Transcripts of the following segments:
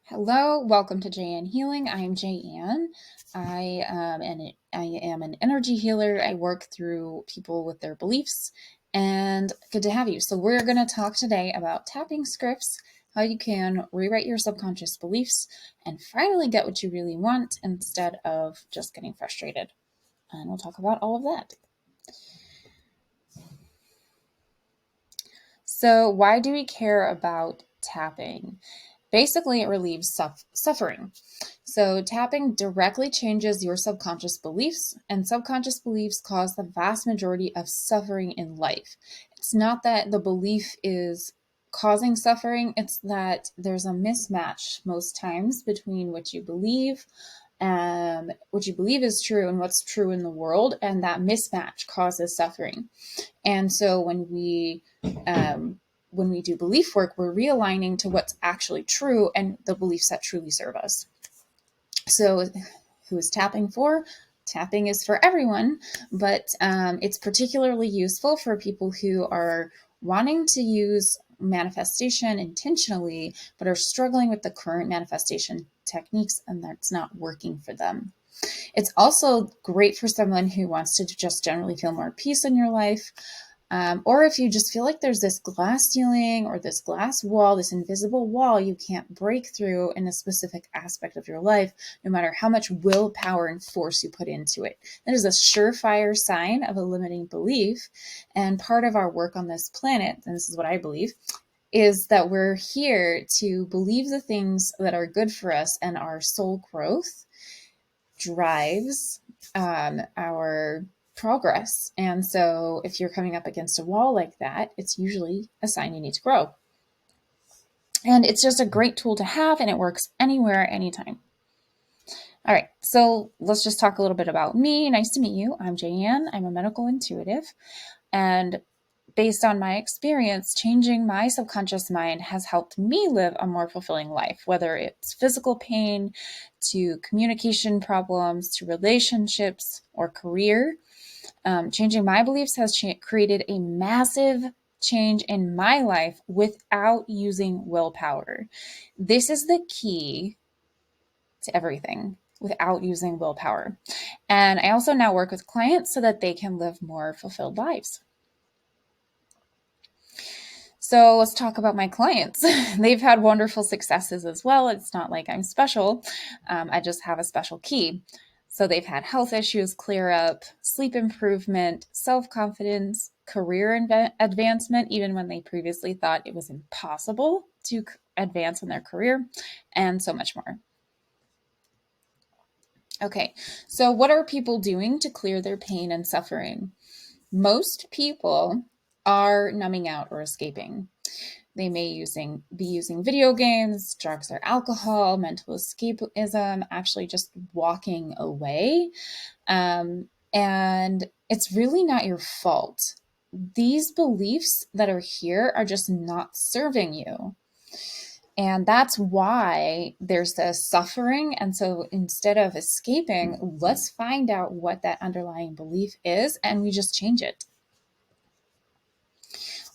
Hello, welcome to JN Healing. I'm JN. I am an energy healer. I work through people with their beliefs, and good to have you. So we're going to talk today about tapping scripts, how you can rewrite your subconscious beliefs, and finally get what you really want instead of just getting frustrated. And we'll talk about all of that. So why do we care about tapping? Basically, it relieves suffering. So, tapping directly changes your subconscious beliefs, and subconscious beliefs cause the vast majority of suffering in life. It's not that the belief is causing suffering, it's that there's a mismatch most times between what you believe is true and what's true in the world, and that mismatch causes suffering. And so when we do belief work, we're realigning to what's actually true and the beliefs that truly serve us. So, who is tapping for? Tapping is for everyone, but it's particularly useful for people who are wanting to use manifestation intentionally, but are struggling with the current manifestation techniques and that's not working for them. It's also great for someone who wants to just generally feel more peace in your life. Or if you just feel like there's this glass ceiling or this glass wall, this invisible wall you can't break through in a specific aspect of your life, no matter how much willpower and force you put into it. That is a surefire sign of a limiting belief. And part of our work on this planet, and this is what I believe, is that we're here to believe the things that are good for us, and our soul growth drives our progress. And so if you're coming up against a wall like that, it's usually a sign you need to grow. And it's just a great tool to have, and it works anywhere, anytime. All right, so let's just talk a little bit about me. Nice to meet you. I'm Jayanne. I'm a medical intuitive. And based on my experience, changing my subconscious mind has helped me live a more fulfilling life, whether it's physical pain, to communication problems, to relationships, or career. Changing my beliefs has created a massive change in my life without using willpower. This is the key to everything, without using willpower. And I also now work with clients so that they can live more fulfilled lives. So let's talk about my clients. They've had wonderful successes as well. It's not like I'm special. I just have a special key. So they've had health issues clear up, sleep improvement, self-confidence, career advancement, even when they previously thought it was impossible to advance in their career, and so much more. Okay, so what are people doing to clear their pain and suffering? Most people are numbing out or escaping. They may be using video games, drugs or alcohol, mental escapism, actually just walking away. And it's really not your fault. These beliefs that are here are just not serving you. And that's why there's this suffering. And so instead of escaping, let's find out what that underlying belief is, and we just change it.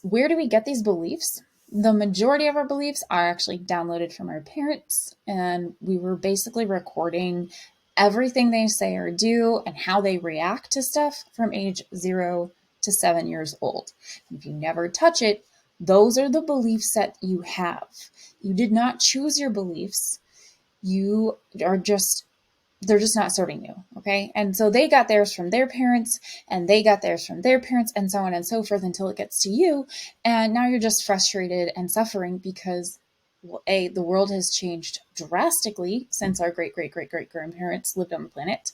Where do we get these beliefs? The majority of our beliefs are actually downloaded from our parents, and we were basically recording everything they say or do and how they react to stuff from age 0 to 7 years old. If you never touch it, those are the beliefs that you have. You did not choose your beliefs. You are just they're just not serving you. Okay. And so they got theirs from their parents, and they got theirs from their parents, and so on and so forth until it gets to you. And now you're just frustrated and suffering because, well, A, the world has changed drastically since our great, great, great, great grandparents lived on the planet.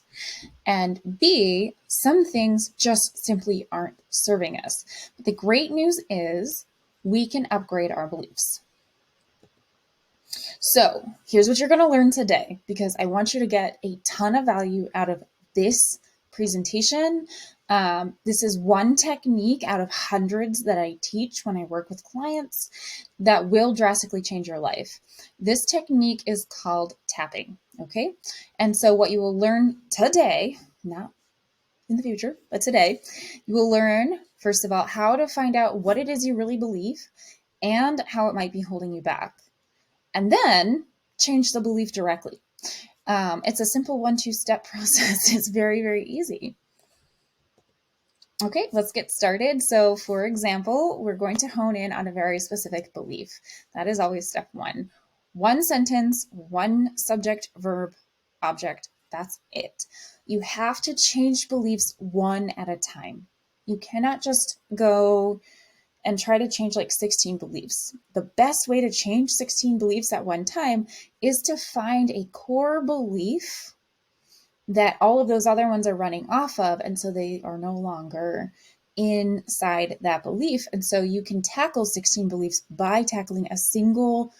And B, some things just simply aren't serving us. But the great news is we can upgrade our beliefs. So here's what you're going to learn today, because I want you to get a ton of value out of this presentation. This is one technique out of hundreds that I teach when I work with clients that will drastically change your life. This technique is called tapping. Okay. And so what you will learn today, not in the future, but today, you will learn, first of all, how to find out what it is you really believe and how it might be holding you back. And then change the belief directly. It's a simple 1-2 step process. It's very, very easy. Okay, let's get started. So for example, we're going to hone in on a very specific belief. That is always step one. One sentence, one subject, verb, object. That's it. You have to change beliefs one at a time. You cannot just go and try to change like 16 beliefs. The best way to change 16 beliefs at one time is to find a core belief that all of those other ones are running off of, and so they are no longer inside that belief. And so you can tackle 16 beliefs by tackling a single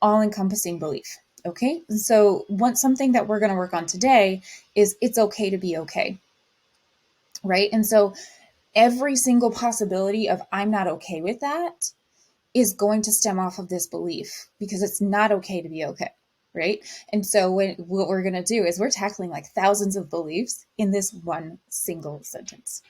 all-encompassing belief. Okay, and so something that we're going to work on today is it's okay to be okay, right? And so every single possibility of I'm not okay with that is going to stem off of this belief, because it's not okay to be okay, right? And so what we're going to do is we're tackling like thousands of beliefs in this one single sentence.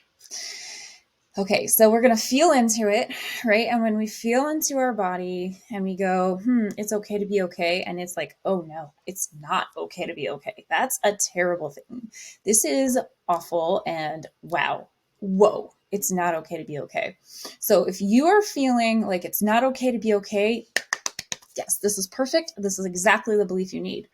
Okay, so we're going to feel into it, right? And when we feel into our body and we go, it's okay to be okay, and it's like, oh no, it's not okay to be okay. That's a terrible thing. This is awful, and wow, whoa, it's not okay to be okay. So if you are feeling like it's not okay to be okay, yes, this is perfect. This is exactly the belief you need.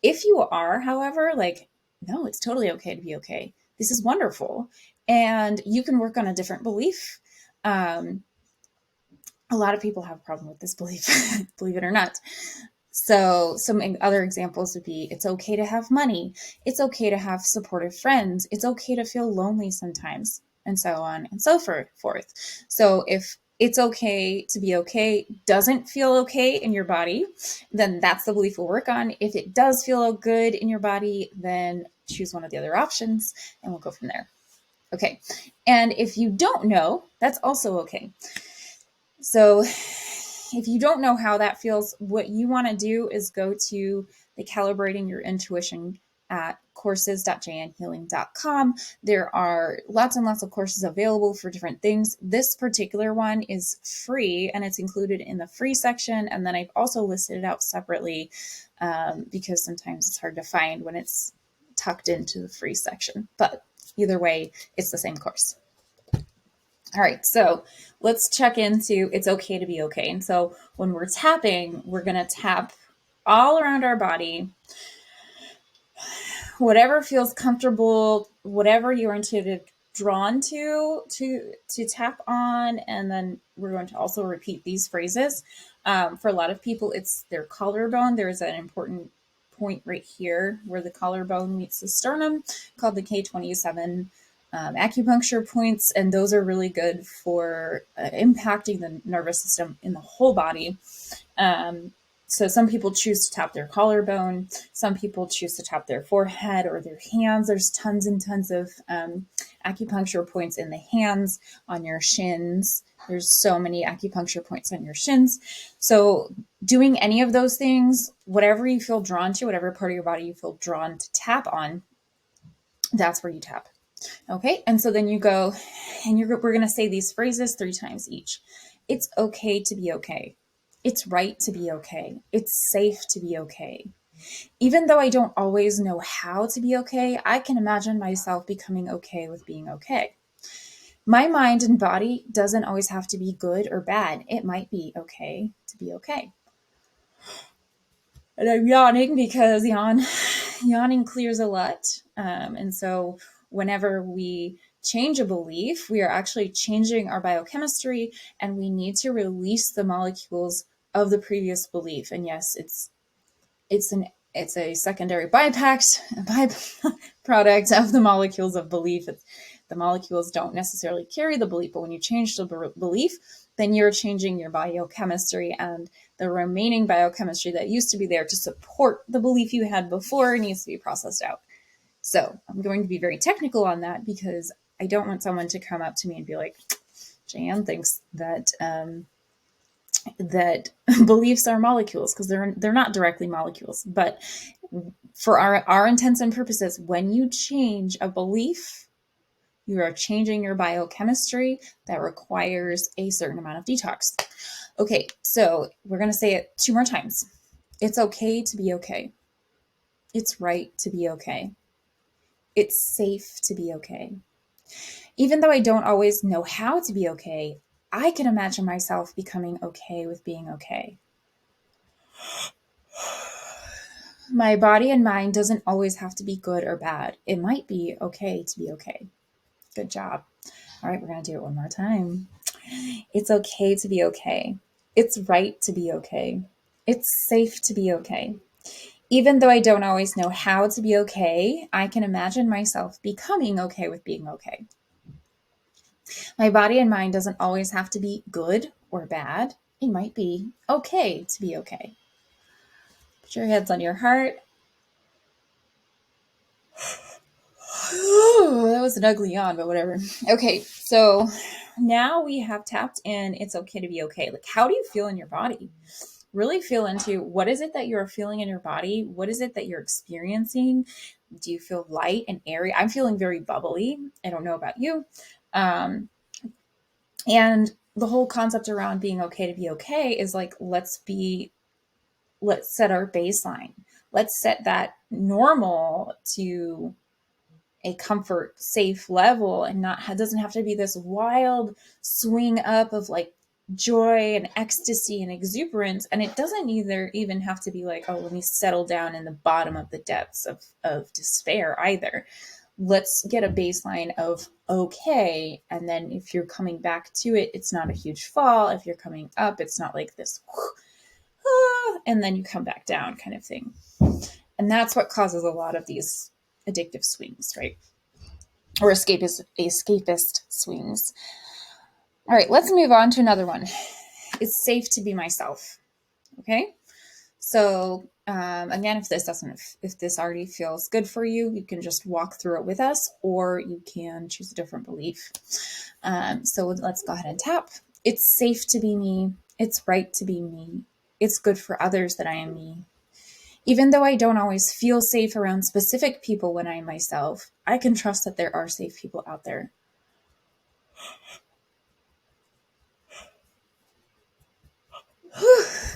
If you are, however, like, no, it's totally okay to be okay. This is wonderful. And you can work on a different belief. A lot of people have a problem with this belief, believe it or not. So some other examples would be, it's okay to have money. It's okay to have supportive friends. It's okay to feel lonely sometimes, and so on and so forth. So if it's okay to be okay doesn't feel okay in your body, then that's the belief we'll work on. If it does feel good in your body, then choose one of the other options and we'll go from there. Okay. And if you don't know, that's also okay. So if you don't know how that feels, what you want to do is go to the Calibrating Your Intuition at courses.jnhealing.com. There are lots and lots of courses available for different things. This particular one is free, and it's included in the free section. And then I've also listed it out separately because sometimes it's hard to find when it's tucked into the free section. But either way, it's the same course. All right, so let's check into it's okay to be okay. And so when we're tapping, we're going to tap all around our body, whatever feels comfortable, whatever you're intuitive drawn to tap on. And then we're going to also repeat these phrases. For a lot of people, it's their collarbone. There's an important point right here where the collarbone meets the sternum called the K27 acupuncture points, and those are really good for impacting the nervous system in the whole body. So some people choose to tap their collarbone. Some people choose to tap their forehead or their hands. There's tons and tons of acupuncture points in the hands, on your shins. There's so many acupuncture points on your shins. So doing any of those things, whatever you feel drawn to, whatever part of your body you feel drawn to tap on, that's where you tap. Okay, and so then you go, and we're going to say these phrases 3 times each. It's okay to be okay. It's right to be okay. It's safe to be okay. Even though I don't always know how to be okay, I can imagine myself becoming okay with being okay. My mind and body doesn't always have to be good or bad. It might be okay to be okay. And I'm yawning because yawning clears a lot. And so whenever we change a belief, we are actually changing our biochemistry, and we need to release the molecules of the previous belief. And yes, it's a secondary byproduct of the molecules of belief. The molecules don't necessarily carry the belief, but when you change the belief, then you're changing your biochemistry, and the remaining biochemistry that used to be there to support the belief you had before needs to be processed out. So I'm going to be very technical on that because I don't want someone to come up to me and be like, Jan thinks that that beliefs are molecules, because they're not directly molecules. But for our intents and purposes, when you change a belief, you are changing your biochemistry that requires a certain amount of detox. Okay, so we're going to say it 2 more times. It's okay to be okay. It's right to be okay. It's safe to be okay. Even though I don't always know how to be okay, I can imagine myself becoming okay with being okay. My body and mind doesn't always have to be good or bad. It might be okay to be okay. Good job. All right, we're going to do it one more time. It's okay to be okay. It's right to be okay. It's safe to be okay. Even though I don't always know how to be okay, I can imagine myself becoming okay with being okay. My body and mind doesn't always have to be good or bad. It might be okay to be okay. Put your hands on your heart. That was an ugly yawn, but whatever. Okay, so now we have tapped in. It's okay to be okay. Like, how do you feel in your body? Really feel into what is it that you're feeling in your body? What is it that you're experiencing? Do you feel light and airy? I'm feeling very bubbly. I don't know about you. Um, and the whole concept around being okay to be okay is like, let's set our baseline. Let's set that normal to a comfort safe level, and not doesn't have to be this wild swing up of like joy and ecstasy and exuberance. And it doesn't either even have to be like, oh, let me settle down in the bottom of the depths of despair either. Let's get a baseline of okay, and then if you're coming back to it, it's not a huge fall. If you're coming up, it's not like this and then you come back down kind of thing. And that's what causes a lot of these addictive swings, right? Or escapist swings. All right, let's move on to another one. It's safe to be myself. Okay. So again, if this already feels good for you, you can just walk through it with us, or you can choose a different belief. So let's go ahead and tap. It's safe to be me. It's right to be me. It's good for others that I am me. Even though I don't always feel safe around specific people when I'm myself, I can trust that there are safe people out there.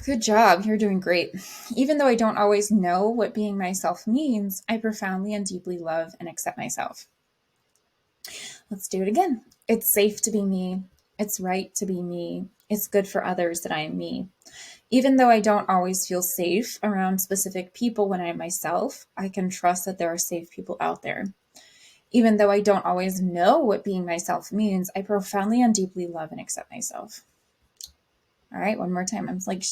Good job. You're doing great. Even though I don't always know what being myself means, I profoundly and deeply love and accept myself. Let's do it again. It's safe to be me. It's right to be me. It's good for others that I am me. Even though I don't always feel safe around specific people when I'm myself, I can trust that there are safe people out there. Even though I don't always know what being myself means, I profoundly and deeply love and accept myself. All right, one more time. I'm like,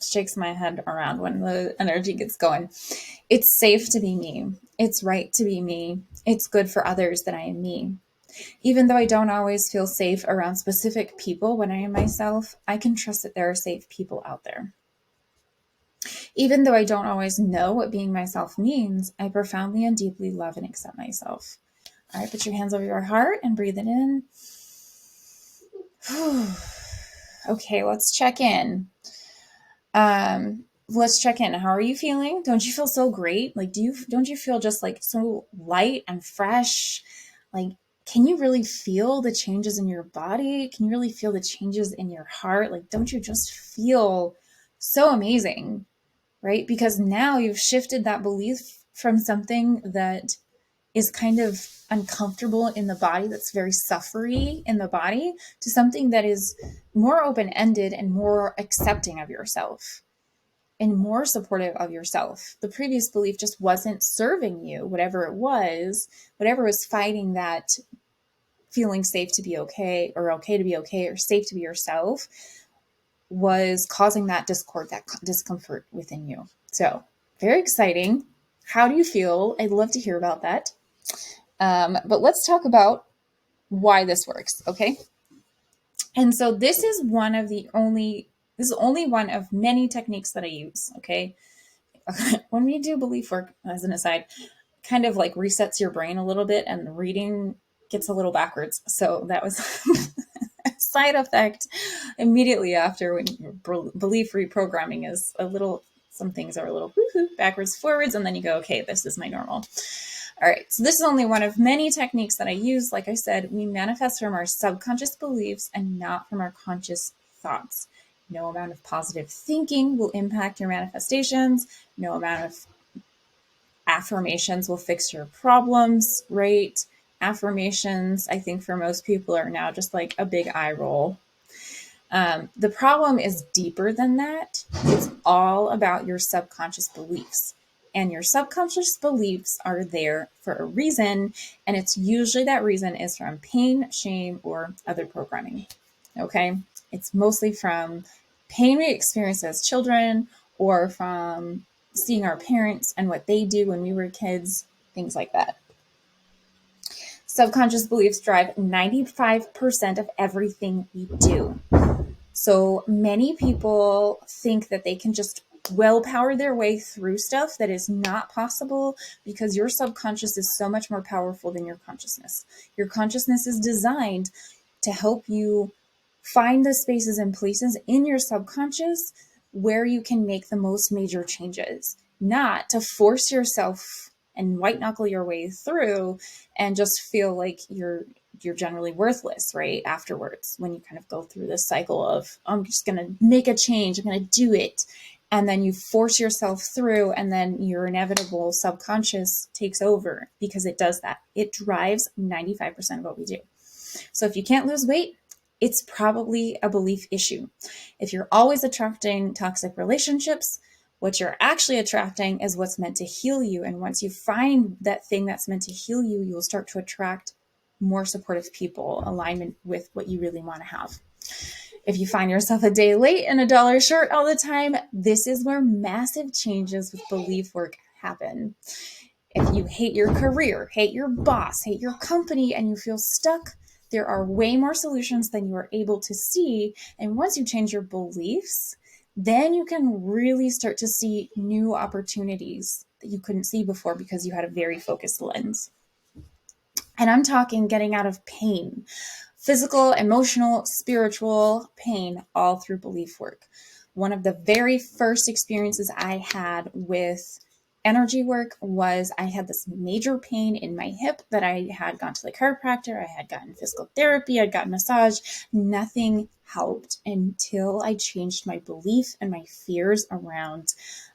shakes my head around when the energy gets going. It's safe to be me. It's right to be me. It's good for others that I am me. Even though I don't always feel safe around specific people when I am myself, I can trust that there are safe people out there. Even though I don't always know what being myself means, I profoundly and deeply love and accept myself. All right, put your hands over your heart and breathe it in. Okay, let's check in. Let's check in. How are you feeling? Don't you feel so great? Like, don't you feel just like so light and fresh? Like, can you really feel the changes in your body? Can you really feel the changes in your heart? Like, don't you just feel so amazing, right? Because now you've shifted that belief from something that is kind of uncomfortable in the body, that's very suffery in the body, to something that is more open-ended and more accepting of yourself and more supportive of yourself. The previous belief just wasn't serving you, whatever was fighting that feeling safe to be okay, or okay to be okay, or safe to be yourself, was causing that discord, that discomfort within you. So very exciting. How do you feel? I'd love to hear about that. But let's talk about why this works, okay? And so this is only one of many techniques that I use, okay? When we do belief work, as an aside, kind of like resets your brain a little bit, and the reading gets a little backwards. So that was a side effect immediately after, when belief reprogramming is a little, some things are a little backwards, forwards, and then you go, okay, this is my normal. All right, so this is only one of many techniques that I use. Like I said, we manifest from our subconscious beliefs and not from our conscious thoughts. No amount of positive thinking will impact your manifestations. No amount of affirmations will fix your problems, right? Affirmations, I think for most people are now just like a big eye roll. The problem is deeper than that. It's all about your subconscious beliefs. And your subconscious beliefs are there for a reason. And it's usually that reason is from pain, shame, or other programming. Okay. It's mostly from pain we experienced as children or from seeing our parents and what they do when we were kids, things like that. Subconscious beliefs drive 95% of everything we do. So many people think that they can just willpower their way through stuff that is not possible because your subconscious is so much more powerful than your consciousness. Your consciousness is designed to help you find the spaces and places in your subconscious where you can make the most major changes, not to force yourself and white knuckle your way through and just feel like you're generally worthless, right? Afterwards, when you kind of go through this cycle of, I'm just going to make a change, I'm going to do it. And then you force yourself through, and then your inevitable subconscious takes over because it does that. It drives 95% of what we do. So if you can't lose weight, it's probably a belief issue. If you're always attracting toxic relationships, what you're actually attracting is what's meant to heal you. And once you find that thing that's meant to heal you, you'll start to attract more supportive people, alignment with what you really want to have. If you find yourself a day late and $1 short all the time, this is where massive changes with belief work happen. If you hate your career, hate your boss, hate your company, and you feel stuck, there are way more solutions than you are able to see. And once you change your beliefs, then you can really start to see new opportunities that you couldn't see before because you had a very focused lens. And I'm talking getting out of pain, physical, emotional, spiritual pain, all through belief work. One of the very first experiences I had with energy work was I had this major pain in my hip that I had gone to the chiropractor, I had gotten physical therapy, I'd gotten massage. Nothing helped until I changed my belief and my fears around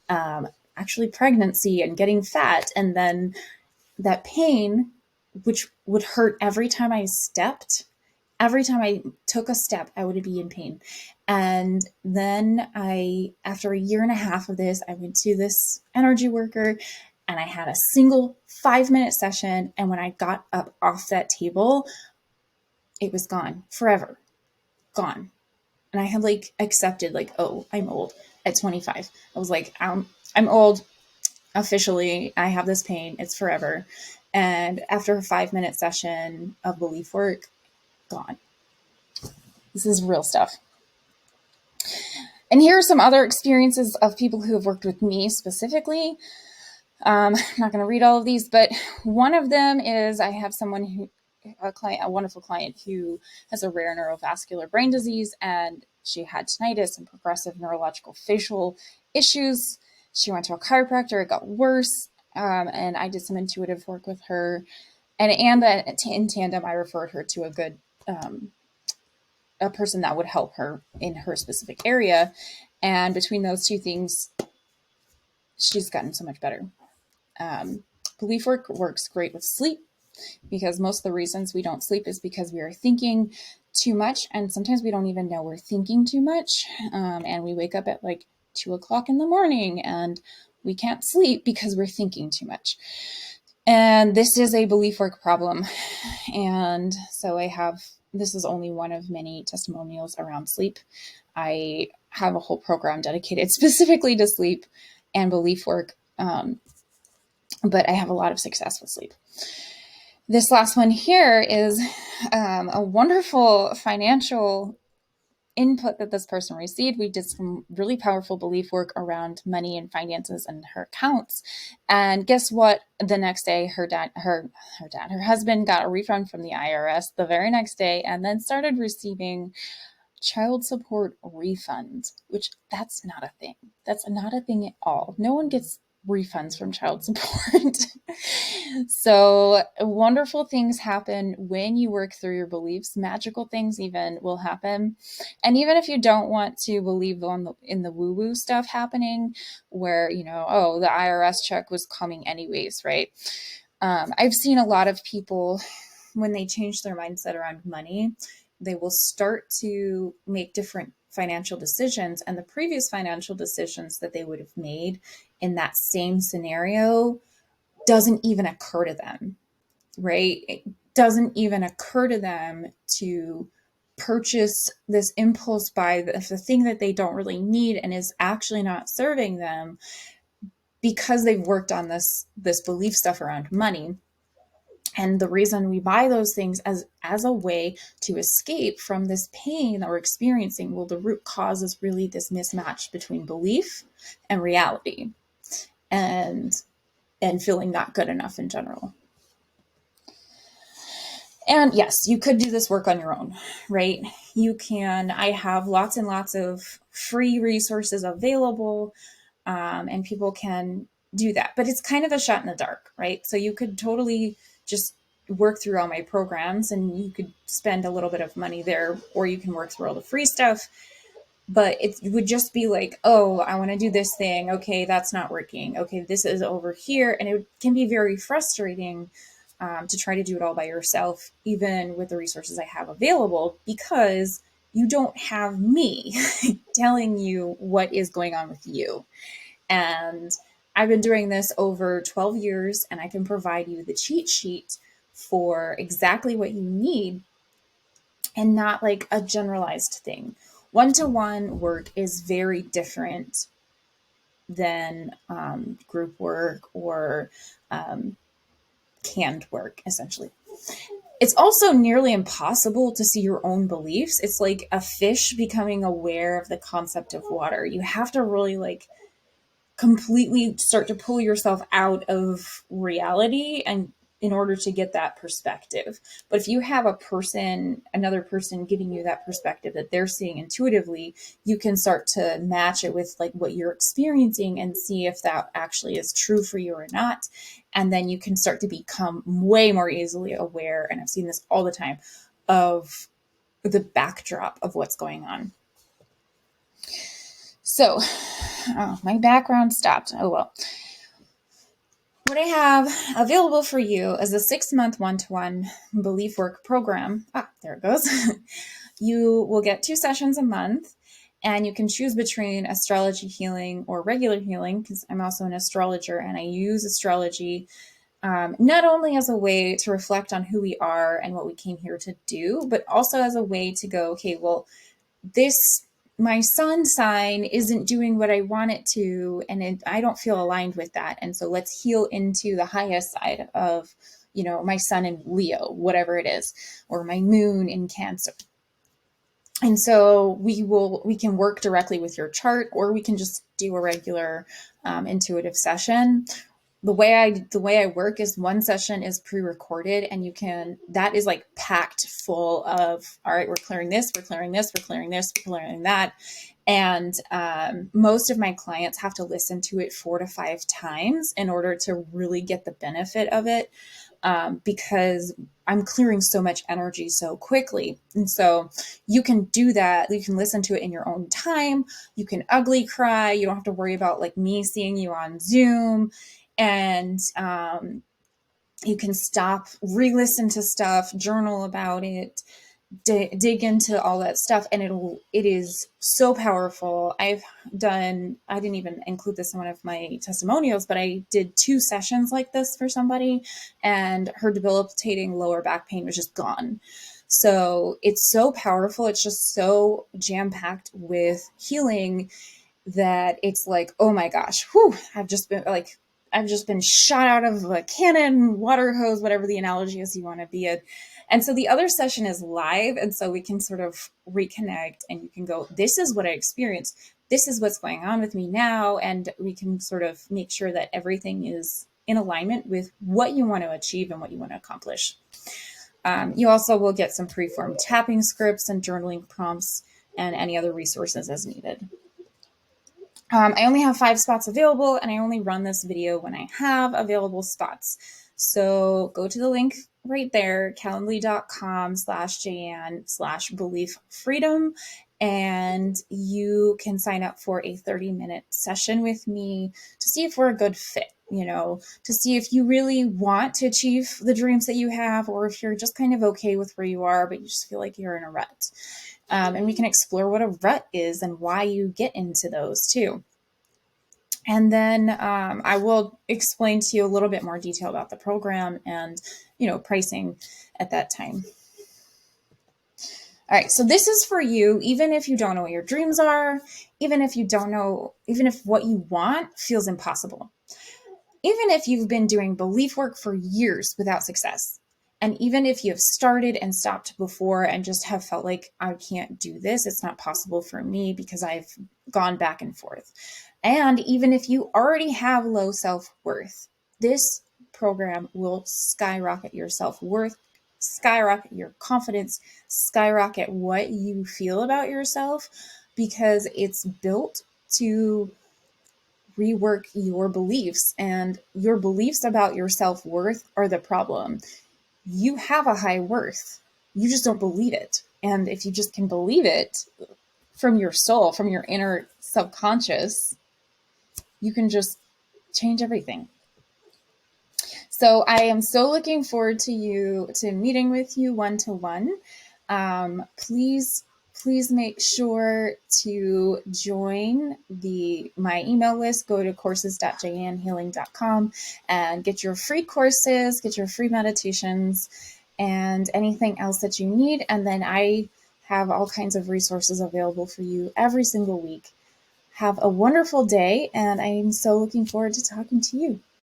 actually pregnancy and getting fat. And then that pain, which would hurt every time I stepped, every time I took a step, I would be in pain. And then after a year and a half of this, I went to this energy worker and I had a single 5-minute session. And when I got up off that table, it was gone forever, gone. And I had like accepted like, oh, I'm old at 25. I was like, I'm old. Officially, I have this pain. It's forever. And after a 5-minute session of belief work, gone. This is real stuff. And here are some other experiences of people who have worked with me specifically. I'm not going to read all of these, but one of them is I have someone a wonderful client who has a rare neurovascular brain disease, and she had tinnitus and progressive neurological facial issues. She went to a chiropractor, it got worse, and I did some intuitive work with her. And in tandem, I referred her to a person that would help her in her specific area. And between those two things, she's gotten so much better. Belief work works great with sleep because most of the reasons we don't sleep is because we are thinking too much. And sometimes we don't even know we're thinking too much. And we wake up at like 2:00 in the morning and we can't sleep because we're thinking too much. And this is a belief work problem. And so this is only one of many testimonials around sleep. I have a whole program dedicated specifically to sleep and belief work. But I have a lot of success with sleep. This last one here is a wonderful financial input that this person received. We did some really powerful belief work around money and finances and her accounts. And guess what? The next day, her husband got a refund from the IRS the very next day and then started receiving child support refunds, which that's not a thing. That's not a thing at all. No one gets refunds from child support. So wonderful things happen when you work through your beliefs. Magical things even will happen. And even if you don't want to believe in the woo-woo stuff happening where, oh, the IRS check was coming anyways, right? I've seen a lot of people, when they change their mindset around money, they will start to make different financial decisions, and the previous financial decisions that they would have made in that same scenario doesn't even occur to them, right? It doesn't even occur to them to purchase this impulse buy, the thing that they don't really need and is actually not serving them, because they've worked on this belief stuff around money. And the reason we buy those things as a way to escape from this pain that we're experiencing, well, the root cause is really this mismatch between belief and reality, and feeling not good enough in general. And yes, you could do this work on your own, right? You can. I have lots and lots of free resources available, and people can do that. But it's kind of a shot in the dark, right? So you could totally just work through all my programs and you could spend a little bit of money there, or you can work through all the free stuff. But it would just be like, oh, I want to do this thing. Okay, that's not working. Okay, this is over here. And it can be very frustrating to try to do it all by yourself, even with the resources I have available, because you don't have me telling you what is going on with you. And I've been doing this over 12 years, and I can provide you the cheat sheet for exactly what you need and not like a generalized thing. One-to-one work is very different than group work or canned work, essentially. It's also nearly impossible to see your own beliefs. It's like a fish becoming aware of the concept of water. You have to really completely start to pull yourself out of reality and in order to get that perspective. But if you have another person giving you that perspective that they're seeing intuitively, you can start to match it with like what you're experiencing and see if that actually is true for you or not. And then you can start to become way more easily aware, and I've seen this all the time, of the backdrop of what's going on. So, my background stopped. Oh, well. What I have available for you is a 6-month one-to-one belief work program. There it goes. You will get 2 sessions a month, and you can choose between astrology healing or regular healing, because I'm also an astrologer and I use astrology not only as a way to reflect on who we are and what we came here to do, but also as a way to go, okay, well, my sun sign isn't doing what I want it to, and I don't feel aligned with that. And so let's heal into the highest side of, my sun in Leo, whatever it is, or my moon in Cancer. And so we can work directly with your chart, or we can just do a regular intuitive session. The way I work is one session is pre-recorded, and that is like packed full of, all right, we're clearing this, we're clearing this, we're clearing this, we're clearing that. And most of my clients have to listen to it 4 to 5 times in order to really get the benefit of it, because I'm clearing so much energy so quickly. And so you can do that. You can listen to it in your own time. You can ugly cry. You don't have to worry about like me seeing you on Zoom. And you can stop, re-listen to stuff, journal about it, dig into all that stuff, and it is so powerful. I didn't even include this in one of my testimonials, but I did 2 sessions like this for somebody, and her debilitating lower back pain was just gone. So it's so powerful. It's just so jam-packed with healing that it's like, oh my gosh, I've just been shot out of a cannon, water hose, whatever the analogy is you want to be it. And so the other session is live. And so we can sort of reconnect, and you can go, this is what I experienced. This is what's going on with me now. And we can sort of make sure that everything is in alignment with what you want to achieve and what you want to accomplish. You also will get some preformed tapping scripts and journaling prompts and any other resources as needed. I only have 5 spots available, and I only run this video when I have available spots. So go to the link right there, calendly.com/Jan/belief freedom, and you can sign up for a 30-minute session with me to see if we're a good fit, to see if you really want to achieve the dreams that you have, or if you're just kind of okay with where you are, but you just feel like you're in a rut. And we can explore what a rut is and why you get into those too. And then I will explain to you a little bit more detail about the program and, pricing at that time. All right, so this is for you, even if you don't know what your dreams are, even if what you want feels impossible, even if you've been doing belief work for years without success. And even if you have started and stopped before and just have felt like, I can't do this, it's not possible for me because I've gone back and forth. And even if you already have low self-worth, this program will skyrocket your self-worth, skyrocket your confidence, skyrocket what you feel about yourself, because it's built to rework your beliefs, and your beliefs about your self-worth are the problem. You have a high worth. You just don't believe it. And if you just can believe it from your soul, from your inner subconscious, you can just change everything. So I am so looking forward to meeting with you one-to-one. Please make sure to join my email list. Go to courses.janhealing.com and get your free courses, get your free meditations, and anything else that you need. And then I have all kinds of resources available for you every single week. Have a wonderful day, and I'm so looking forward to talking to you.